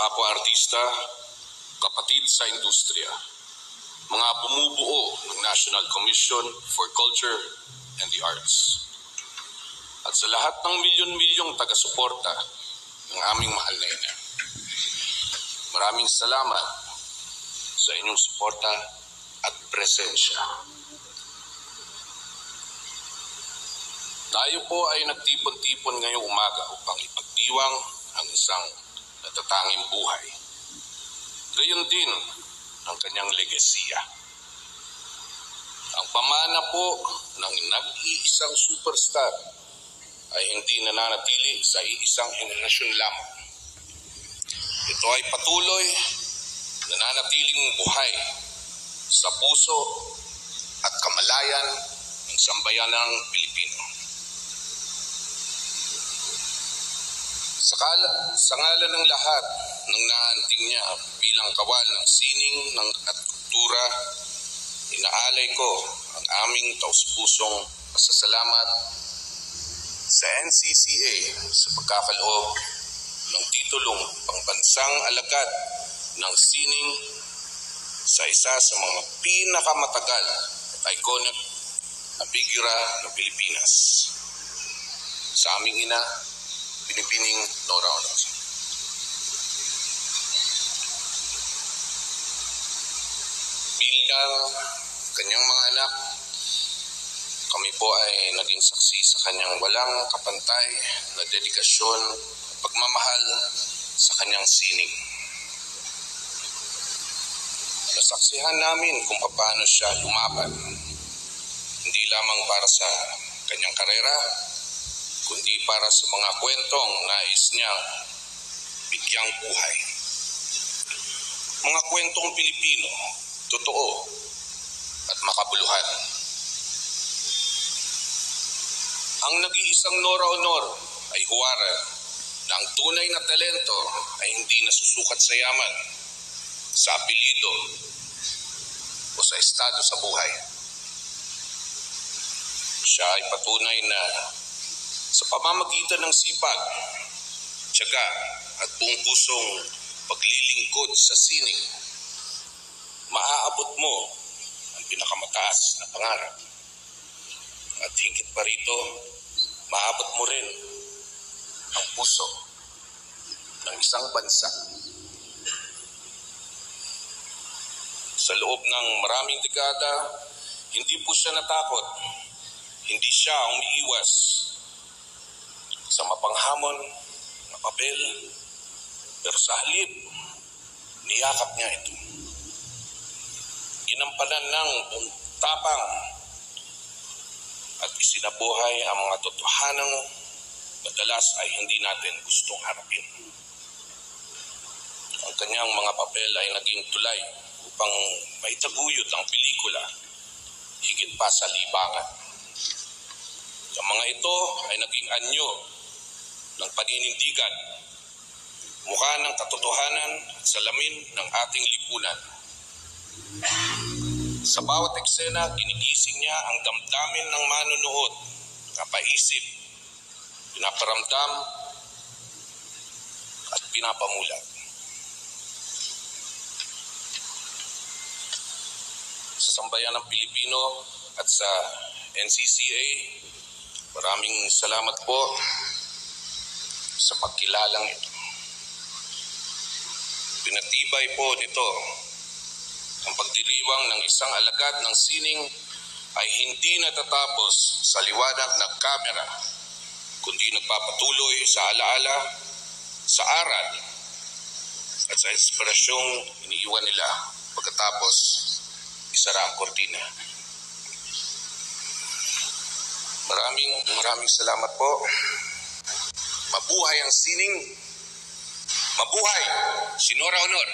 kapwa-artista, kapatid sa industriya, mga bumubuo ng National Commission for Culture and the Arts. At sa lahat ng milyon-milyong taga-suporta ng aming mahal na ina, maraming salamat sa inyong suporta at presensya. Tayo po ay nagtipon-tipon ngayong umaga upang ipagdiwang ang isang natatanging buhay. Gayon din ang kanyang legasiya. Ang pamana po ng nag-iisang superstar ay hindi nananatili sa iisang henerasyon lamang. Ito ay patuloy nananatiling buhay sa puso at kamalayan ng sambayanang Pilipino. Sa ngalan ng lahat ng naanting niya bilang kawal ng sining at kultura, inaalay ko ang aming taus-pusong pasasalamat sa NCCA sa pagkakaloob ng titulong pangbansang alagad ng sining sa isa sa mga pinakamatagal at iconic na figura ng Pilipinas. Sa aming ina, Binibining Nora Honor. Bilang kanyang mga anak, kami po ay naging saksi sa kanyang walang kapantay na dedikasyon at pagmamahal sa kanyang sining. Nasaksihan namin kung paano siya lumaban, hindi lamang para sa kanyang karera, kundi para sa mga kwentong nais niyang bigyang buhay. Mga kwentong Pilipino, totoo at makabuluhan. Ang nag-iisang Nora Honor ay huwaran na ang tunay na talento ay hindi nasusukat sa yaman, sa apelyido o sa estado sa buhay. Siya ay patunay na sa pamamagitan ng sipag, tiyaga at buong pusong paglilingkod sa sining, maaabot mo ang pinakamataas na pangarap. At higit pa rito, maabot mo rin ang puso ng isang bansa. Sa loob ng maraming dekada, hindi po siya natakot, hindi siya umiiwas sa mapanghamon na papel, pero sa halip, niyakap niya ito. Ginampanan ng tapang at isinabuhay ang mga totohanang madalas ay hindi natin gustong harapin. Ang kanyang mga papel ay naging tulay upang maitaguyod ang pelikula, higit pa sa libangan. Ang mga ito ay naging anyo ng paninindigan, mukha ng katotohanan at salamin ng ating lipunan. Sa bawat eksena, ginigising niya ang damdamin ng manunood, napaisip, pinaparamdam at pinapamulat. Sa sambayan ng Pilipino at sa NCCA, maraming salamat po sa pagkilalang ito. Pinatibay po nito ang pagdiriwang ng isang alagad ng sining ay hindi natatapos sa liwanag ng kamera, kundi nagpapatuloy sa alaala, sa aral, at sa inspirasyong iniiwan nila pagkatapos isara ang kortina. Maraming salamat po. Mabuhay ang sining. Mabuhay si Nora Honor.